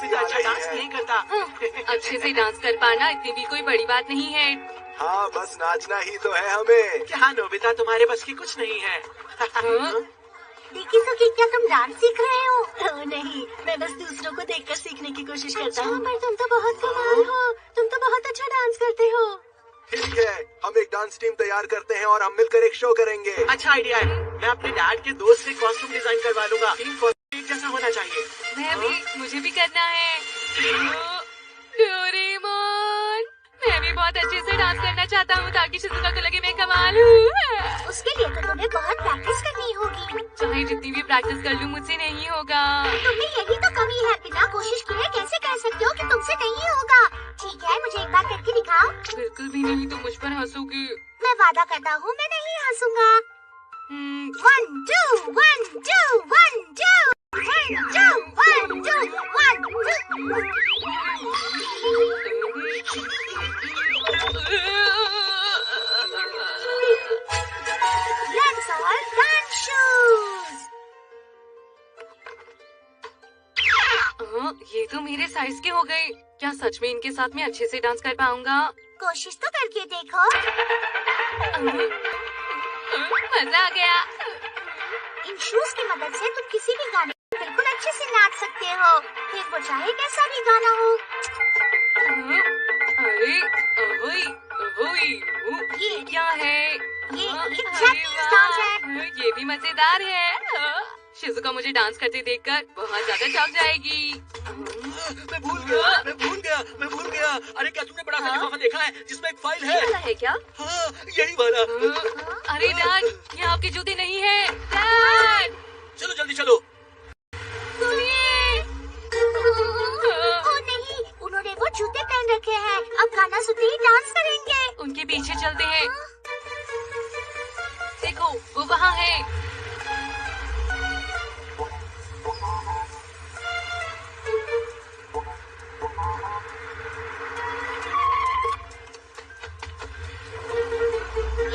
Nobita अच्छा dance नहीं करता। अच्छे से डांस कर पाना इतनी भी कोई बड़ी बात नहीं है। हाँ, बस नाचना ही तो है हमें। क्या नोबिता, तुम्हारे बस की कुछ नहीं है। देखिए सखी, क्या तुम डांस सीख रहे हो? नहीं, मैं बस दूसरों को देखकर सीखने की कोशिश करता हूँ। पर तुम तो बहुत कमाल हो, तुम तो बहुत अच्छा डांस करते हो। ठीक है, हम एक डांस टीम तैयार करते हैं और हम मिलकर एक शो करेंगे। अच्छा आइडिया है। मैं अपने डैड के दोस्त से कॉस्ट्यूम डिजाइन करवा लूंगा। टीम कॉस्ट्यूम एक जैसा होना चाहिए। मुझे भी करना है। डोरेमोन, मैं भी बहुत अच्छे से डांस करना चाहता हूँ ताकि शिजुका को लगे मैं कमाल हूँ। उसके लिए तो तुम्हें बहुत प्रैक्टिस करनी होगी। चाहे जितनी भी प्रैक्टिस कर लूँ मुझसे नहीं होगा। तुम्हें यही तो कमी है, बिना कोशिश किए कैसे कह सकते हो कि तुमसे नहीं होगा? ठीक है, मुझे एक बार करके दिखाओ। बिल्कुल भी नहीं, तो मुझ पर हंसोगे। मैं वादा करता हूँ मैं नहीं हंसूंगा। 1 2 1 2 1 2 1 2 1 2 1 2। Let's all dance shoes। ये तो मेरे साइज के हो गए। क्या सच में इनके साथ मैं अच्छे से डांस कर पाऊंगा? कोशिश तो करके देखो। मजा आ गया। इन शूज की मदद से तुम किसी भी गाने को बिल्कुल अच्छे से नाच सकते हो, फिर वो चाहे कैसा भी गाना हो। अरे ओए ओए, ये क्या है? ये जापानीज डांस है। ये भी मजेदार है। शिजुका मुझे डांस करते देखकर बहुत ज्यादा चौंक जाएगी। मैं भूल गया। अरे क्या तुमने बड़ा सा लिफाफा देखा है जिसमें एक फाइल है? वाला है क्या? हाँ, यही वाला। अरे डैड, ये आपके जूते नहीं है। डैड, चलो जल्दी चलो। सुनिए। ओ नहीं, उन्होंने वो जूते पहन रखे हैं। अब गाना सुनते ही डांस करेंगे। उनके पीछे चलते हैं। देखो, वो वहाँ है।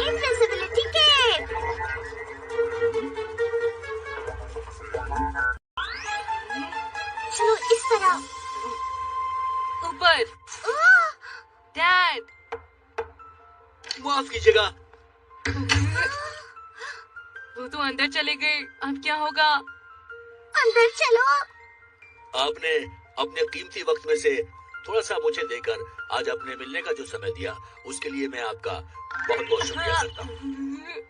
Invisibility cape. चलो इस तरह। ऊपर। डैड, माफ कीजिएगा। वो तो अंदर चले गए। अब क्या होगा? अंदर चलो। आपने अपने कीमती वक्त में से थोड़ा सा मुझे देकर आज अपने मिलने का जो समय दिया, उसके लिए मैं आपका बहुत बहुत शुक्रिया करता हूँ।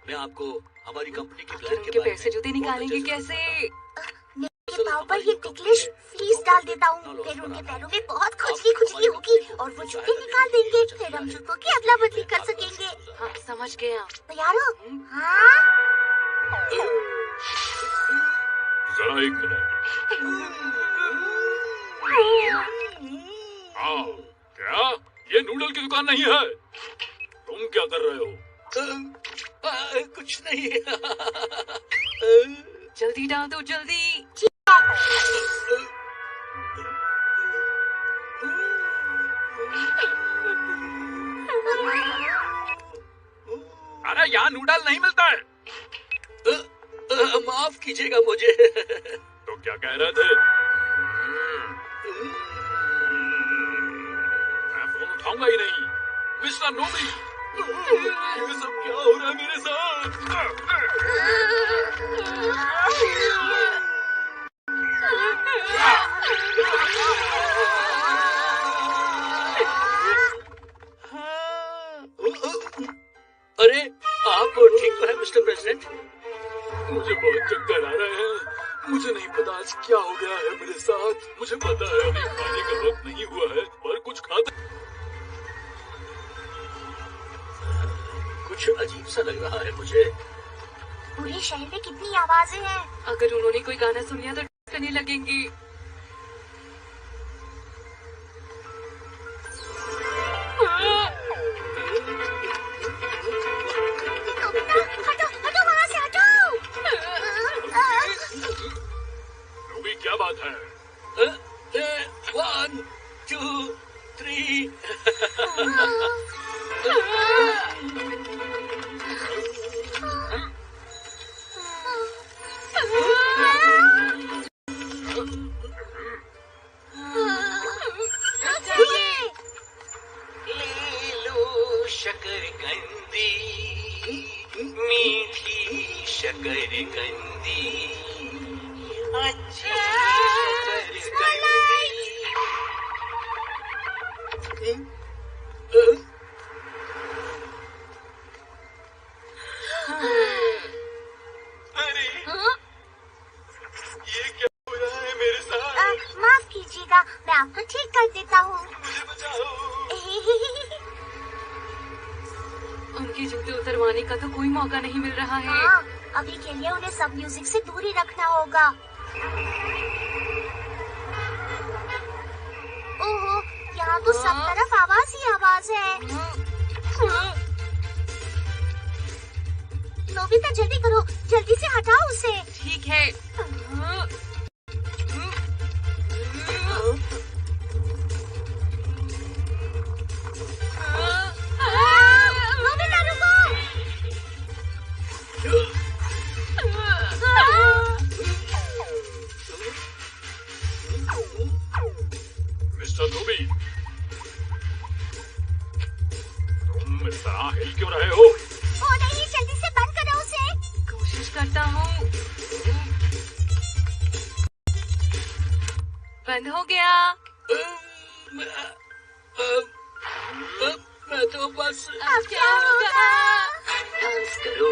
मैं आपको हमारी कंपनी की प्लान के बारे में पैसे जूते निकालेंगे कैसे? मेरे पाँव पर ये टिकलिश फ्लीस डाल देता हूँ, फिर उनके पैरों में बहुत खुजली होगी और वो जूते निकाल देंगे। फिर हम जूतों की अदला बदली कर सकेंगे। हाँ, समझ गया। तैयार हो? हाँ। जरा एक मिनट। हाँ, क्या ये नूडल की दुकान नहीं है? तुम क्या कर रहे हो? कुछ नहीं। जल्दी डाल दो, जल्दी। अरे यहाँ नूडल नहीं मिलता है। माफ कीजिएगा मुझे। तो क्या कह रहे थे? मैं फोन उठाऊंगा ही नहीं। मिस्टर नोबी, ये सब क्या हो रहा है मेरे साथ? अरे आप ठीक तो है मिस्टर प्रेसिडेंट? मुझे बहुत चक्कर आ रहे हैं। मुझे नहीं पता आज क्या हो गया है मेरे साथ। मुझे पता है अभी खाने का वक्त नहीं हुआ है, पर कुछ खाता। कुछ अजीब सा लग रहा है मुझे। पूरे शहर में कितनी आवाजें हैं। अगर उन्होंने कोई गाना सुन लिया तो डांस करने लगेंगे। हटो वहाँ से, हटो। नोबी, क्या बात है? 1 2 3। ये क्या हो रहा है मेरे साथ? माफ कीजिएगा, मैं आपको ठीक कर देता हूँ। मुझे बचाओ। उनके जूते उतरवाने का तो कोई मौका नहीं मिल रहा है। हाँ, अभी के लिए उन्हें सब म्यूजिक से दूरी रखना होगा। ओहो, यहाँ तो सब तरफ आवाज ही आवाज है। नोबिता जल्दी करो, जल्दी से हटाओ उसे। ठीक है। नोबिता रुको। मिस्टर नोबी, तुम इस तरह हिल क्यों रहे हो? ओ नहीं, जल्दी से बंद करो उसे। कोशिश करता हूँ। बंद हो गया। मैं तो बस अब क्या होगा? डांस करो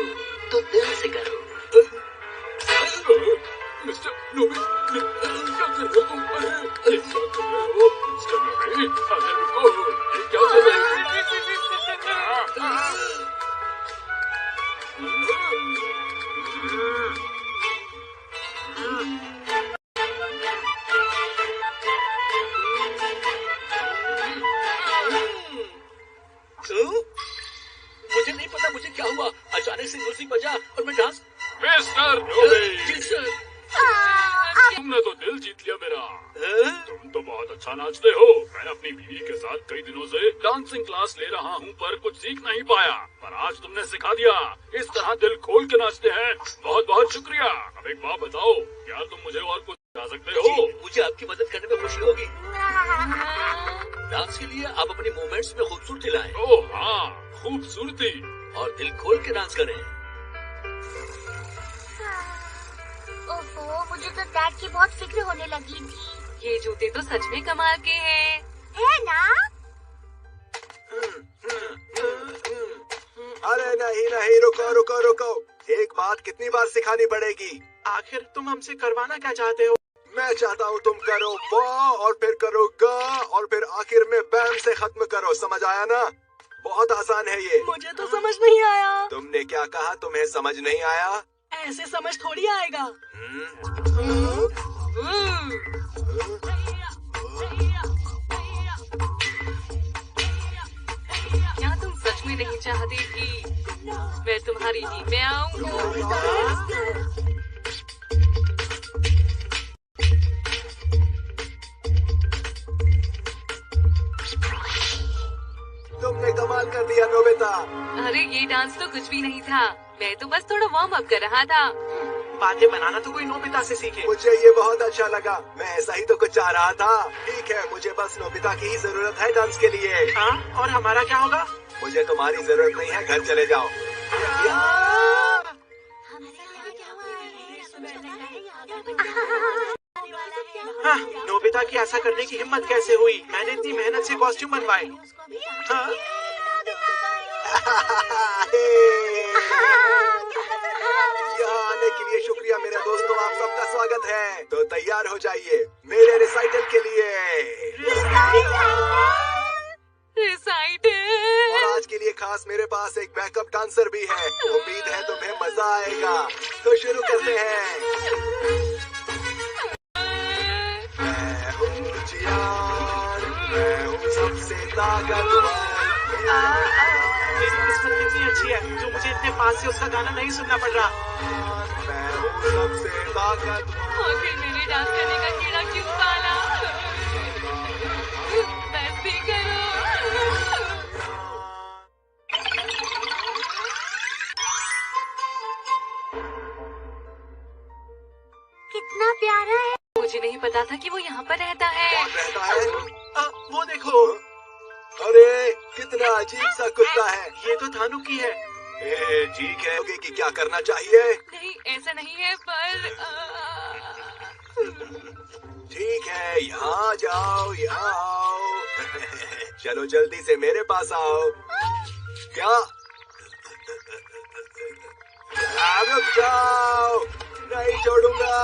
तो दिल से करो। मिस्टर नोबी, क्या कर रहे हो तुम? अरे क्या कर रहे हो मिस्टर नोबी? अरे रुको, ये क्या कर रहे हो? मुझे नहीं पता मुझे क्या हुआ, अचानक से म्यूजिक बजा और मैं डांस। मिस्टर नोबी, जी सर। तुमने तो दिल जीत लिया मेरा। तुम तो बहुत अच्छा नाचते हो। मैं अपनी बीवी के साथ कई दिनों से डांसिंग क्लास ले रहा हूँ, पर कुछ सीख नहीं पाया। पर आज तुमने सिखा दिया। इस तरह दिल खोल के नाचते हैं। बहुत बहुत शुक्रिया। अब एक बात बताओ, क्या तुम मुझे और कुछ सिखा सकते हो? मुझे आपकी मदद करने में खुशी होगी। डांस के लिए आप अपनी मूवमेंट्स में खूबसूरती लाएं ओह हाँ, खूबसूरती। और दिल खोल के डांस करें। ओहो, मुझे तो डैड की बहुत फिक्र होने लगी थी। ये जूते तो सच में कमाल के हैं। है ना? अरे नहीं नहीं, रुको रुको रुको। एक बात कितनी बार सिखानी पड़ेगी? आखिर तुम हमसे करवाना क्या चाहते हो? मैं चाहता हूँ तुम करो वाह और फिर करो गा और फिर आखिर में बैम से खत्म करो। समझ आया ना? बहुत आसान है ये। मुझे तो समझ नहीं आया। तुमने क्या कहा? तुम्हें समझ नहीं आया? ऐसे समझ थोड़ी आएगा। क्या तुम सच में नहीं चाहते कि मैं तुम्हारी नींद में आऊं? तुमने कमाल कर दिया नोबिता। अरे ये डांस तो कुछ भी नहीं था। मैं तो बस थोड़ा वार्म अप कर रहा था। बातें बनाना तो कोई नोबिता से सीखे। मुझे ये बहुत अच्छा लगा। मैं ऐसा ही तो कुछ चाह रहा था। ठीक है, मुझे बस नोबिता की ही जरूरत है डांस के लिए। हाँ, और हमारा क्या होगा? मुझे तुम्हारी जरूरत नहीं है, घर चले जाओ। हाँ, नोबिता की ऐसा करने की हिम्मत कैसे हुई? मैंने इतनी मेहनत से कॉस्ट्यूम बनवाए। हाँ? यहाँ आने के लिए शुक्रिया मेरे दोस्तों, आप सबका स्वागत है। तो तैयार हो जाइए मेरे रिसाइटल के लिए। रिसाइटल। और आज के लिए खास मेरे पास एक बैकअप डांसर भी है। उम्मीद है तुम्हें मजा आएगा। तो शुरू करते हैं। मैं हूँ जियान, मैं हूँ सबसे ताकतवर। मेरी किस्मत कितनी अच्छी है जो मुझे इतने पास से उसका गाना नहीं सुनना पड़ रहा। मैं हूँ सबसे ताकतवर। आखिर मेरे डांस करने का कीड़ा क्यों पाला? बस भी करो। कितना प्यारा है। मुझे नहीं पता था कि वो यहाँ पर रहता है। कौन रहता है? वो देखो, अरे कितना अजीब सा कुत्ता है। ये तो थानू की है। ठीक है कि क्या करना चाहिए? नहीं, ऐसा नहीं है, पर ठीक है, यहाँ जाओ, यहाँ आओ। चलो जल्दी से मेरे पास आओ। क्या? रुक जाओ, नहीं छोड़ूंगा।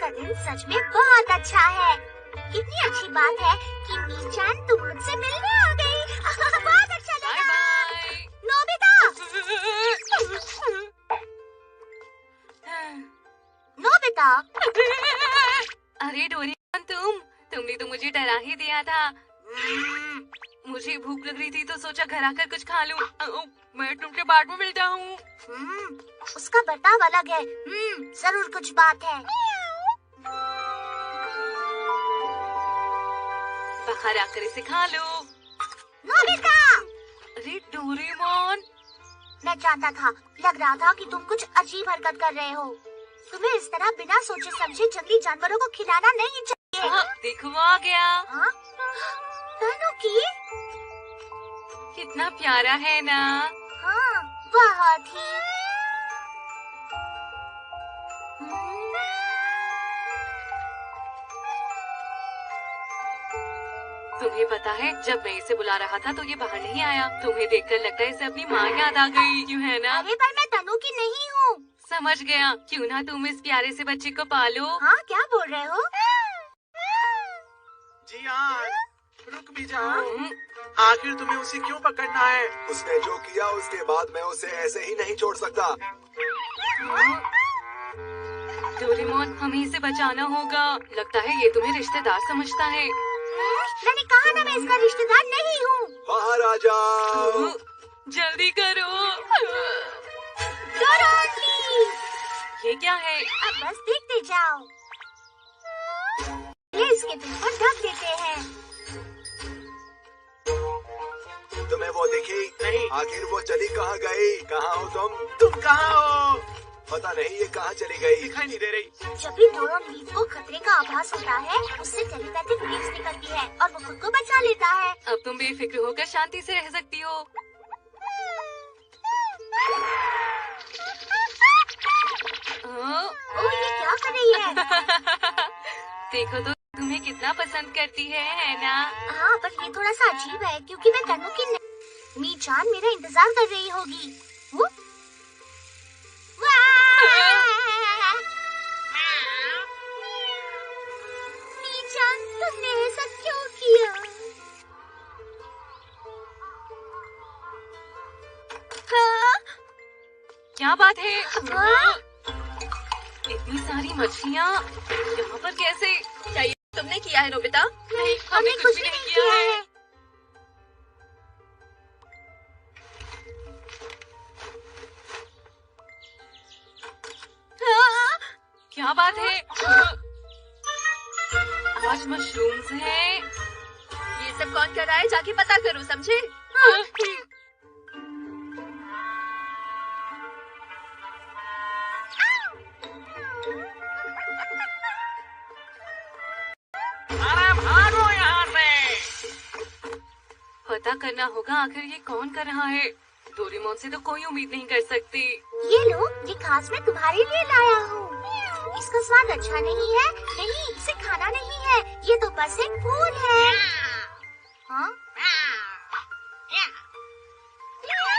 का दिन सच में बहुत अच्छा है। कितनी अच्छी बात है कि मीचान तुम मुझसे मिलने आ गई। बहुत अच्छा बाय लगा। बाय। नोबिता, नोबिता, अरे डोरेमोन, तुमने तो मुझे डरा ही दिया था। मुझे भूख लग रही थी तो सोचा घर आकर कुछ खा लूं। मैं तुमसे बाद में मिलता हूँ। उसका बर्ताव अलग है। जरूर कुछ बात है। बाहर आकर इसे खा लो। नोबिता, अरे डोरेमोन, मैं जानता था, लग रहा था कि तुम कुछ अजीब हरकत कर रहे हो। तुम्हें इस तरह बिना सोचे समझे जंगली जानवरों को खिलाना नहीं चाहिए। देखो वो आ गया। हाँ? तनुकी? कितना प्यारा है ना। हाँ, बहुत ही। तुम्हें पता है, जब मैं इसे बुला रहा था तो ये बाहर नहीं आया। तुम्हें देखकर लगता है इसे अपनी माँ याद आ गई, क्यों है ना? अरे पर मैं तनुकी नहीं हूँ। समझ गया। क्यों ना तुम इस प्यारे से बच्चे को पालो। हाँ, क्या बोल रहे हो? जियान, रुक भी जाओ। आखिर तुम्हें उसे क्यों पकड़ना है? उसने जो किया उसके बाद मैं उसे ऐसे ही नहीं छोड़ सकता। डोरेमोन, हमें इसे बचाना होगा। लगता है ये तुम्हें रिश्तेदार समझता है। मैंने कहा ना, मैं इसका रिश्तेदार नहीं हूँ। बाहर आ जाओ। जल्दी करो। डोरोथी, ये क्या है? अब बस देखते जाओ। ये इसके दिल को ढक देते हैं। तुम्हें वो दिखी? नहीं। आखिर वो चली कहाँ गई? कहाँ हो तुम? तुम कहाँ हो? पता नहीं ये कहाँ चली गई। दिखाई नहीं दे रही। जब भी डोरोन लीफ को खतरे का आभास होता है, उससे टेलीपैथिक वेव्स निकलती है और वो खुद को बचा लेता है। अब तुम बेफिक्र होकर शांति से रह सकती हो। ओह, ये क्या कर रही है? देखो तो तुम्हें कितना पसंद करती है ना? हाँ, पर ये थोड़ा सा अजीब है क्योंकि मैं तनुकी नहीं। मीचान मेरा इंतजार कर रही होगी। वो? मीचान, तुमने ऐसा क्यों किया? क्या बात है? हाँ? इतनी सारी मछलियाँ यहाँ पर कैसे? क्या ये तुमने किया है नोबिता? नहीं, हमने कुछ भी नहीं किया है। क्या बात है? आज मशरूम्स हैं। ये सब कौन कर रहा है, जाके पता करो, समझे? अरे भागो यहाँ से। पता करना होगा आखिर ये कौन कर रहा है। डोरेमोन से तो कोई उम्मीद नहीं कर सकती। ये लो, ये खास मैं तुम्हारे लिए लाया हूँ। इसका स्वाद अच्छा नहीं है। नहीं, इसे खाना नहीं है। ये तो बस एक फूल है। हाँ?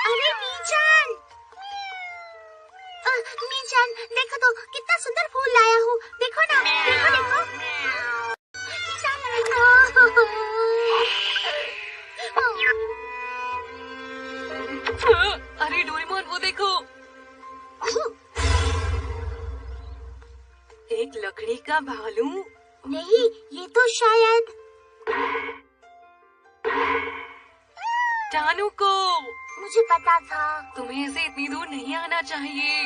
अरे मीचान! मीचान, देखो तो कितना सुंदर फूल लाया हूँ। देखो ना, देखो देखो। मीचान, अरे डोरेमोन, वो देखो, एक लकड़ी का भालू। नहीं, ये तो शायद टानू को। मुझे पता था। तुम्हें ऐसे इतनी दूर नहीं आना चाहिए।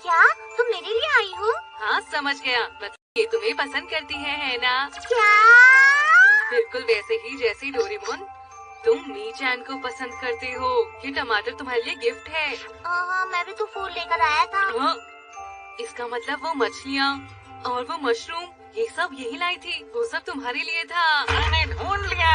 क्या तुम मेरे लिए आई हो? हाँ, समझ गया। मतलब ये तुम्हें पसंद करती है ना? क्या? बिल्कुल वैसे ही जैसे डोरेमोन तुम मीचान को पसंद करते हो। ये टमाटर तुम्हारे लिए गिफ्ट है। मैं भी तो फूल लेकर आया था। हाँ, इसका मतलब वो मछलियाँ और वो मशरूम, ये सब यही लाई थी। वो सब तुम्हारे लिए था। मैंने ढूंढ लिया।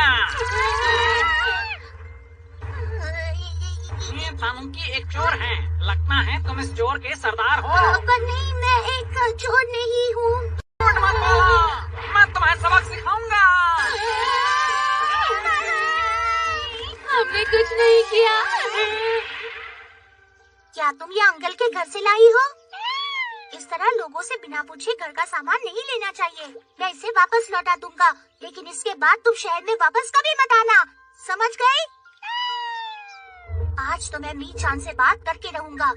ये तनुकी एक चोर है। लगता है तुम इस चोर के सरदार हो। पर नहीं, मैं एक चोर नहीं हूँ। झूठ मत बोलो, मैं तुम्हें सबक सिखाऊंगा। हमने कुछ नहीं किया। क्या तुम ये अंकल के घर से लाई हो? इस तरह लोगों बिना पूछे घर का सामान नहीं लेना चाहिए। मैं इसे वापस लौटा दूंगा, लेकिन इसके बाद तुम शहर में वापस कभी मत आना, समझ गई? आज तो मैं मी-चान से बात करके रहूंगा।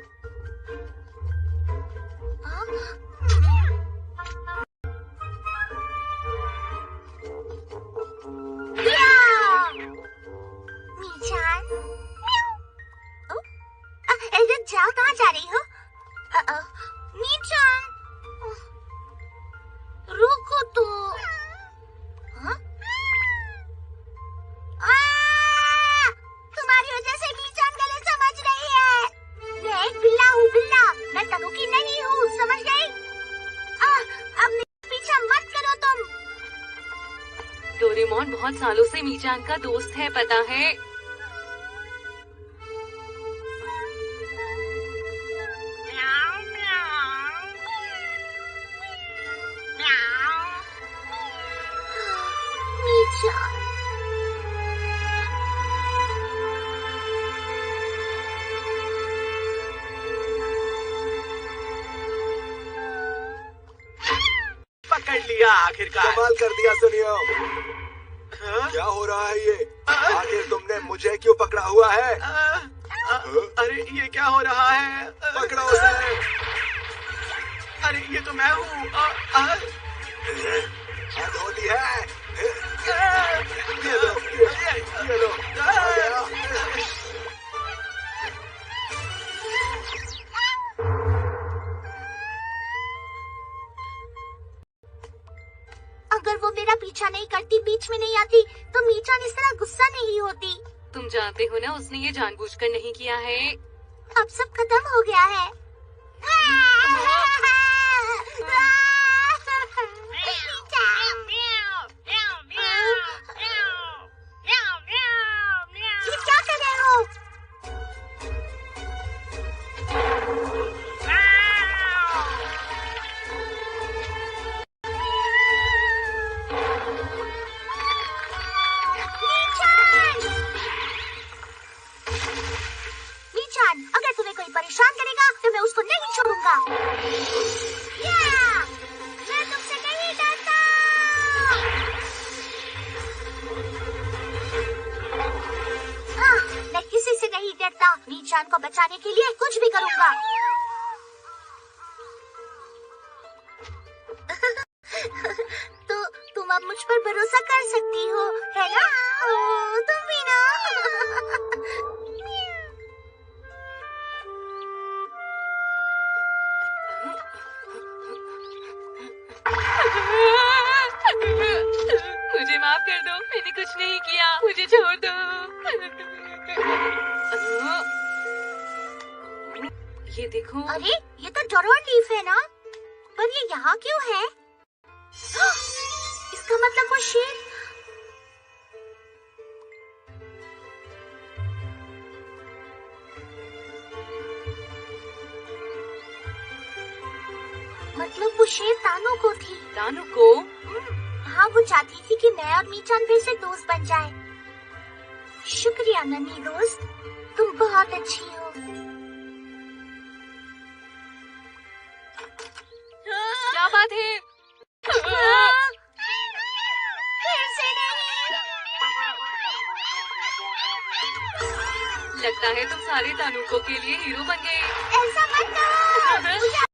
मी-चान, जाओ, कहाँ जा रही हो? मी-चान, रुको तो। तुम्हारी वजह से मी-चान गलत समझ रही है। मैं एक बिल्ला हूँ, बिल्ला। मैं तनुकी नहीं हूँ, समझ गई? अब मेरे पीछा मत करो तुम। डोरेमोन बहुत सालों से मी-चान का दोस्त है, पता है। पकड़ लिया आखिरकार। कमाल कर दिया सुनियो। हाँ? क्या हो रहा है ये? आखिर तुमने मुझे क्यों पकड़ा हुआ है? अरे ये क्या हो रहा है? पकड़ो उसे। अरे ये तो मैं हूँ। हद होती है। ये लो, ये लो। आ गया। अगर वो मेरा पीछा नहीं करती, बीच में नहीं आती, तो मी-चान इस तरह गुस्सा नहीं होती। तुम जानते हो ना, उसने ये जानबूझकर नहीं किया है। अब सब खत्म हो गया है। ये क्या कर रहे हो? मी-चान, अगर तुम्हें कोई परेशान करेगा तो मैं उसको नहीं छोड़ूंगा। मैं तुमसे नहीं डरता। मैं किसी से नहीं डरता। मी-चान को बचाने के लिए कुछ भी करूंगा। तो तुम अब मुझ पर भरोसा कर सकती हो, है ना? तुम भी ना? मुझे माफ कर दो, मैंने कुछ नहीं किया, मुझे छोड़ दो। ये देखो। अरे ये तो डोरोन लीफ है ना, पर ये यहाँ क्यों है? इसका मतलब वो शेर। मतलब वो शेर तानू को थी। तानू को? हाँ, वो चाहती थी कि मैं और मी-चान फिर से दोस्त बन जाए। शुक्रिया नन्ही दोस्त, तुम बहुत अच्छी हो। क्या बात है? फिर से नहीं। लगता है तुम सारे तानुकों के लिए हीरो बन गए। ऐसा मत कहो। मुझे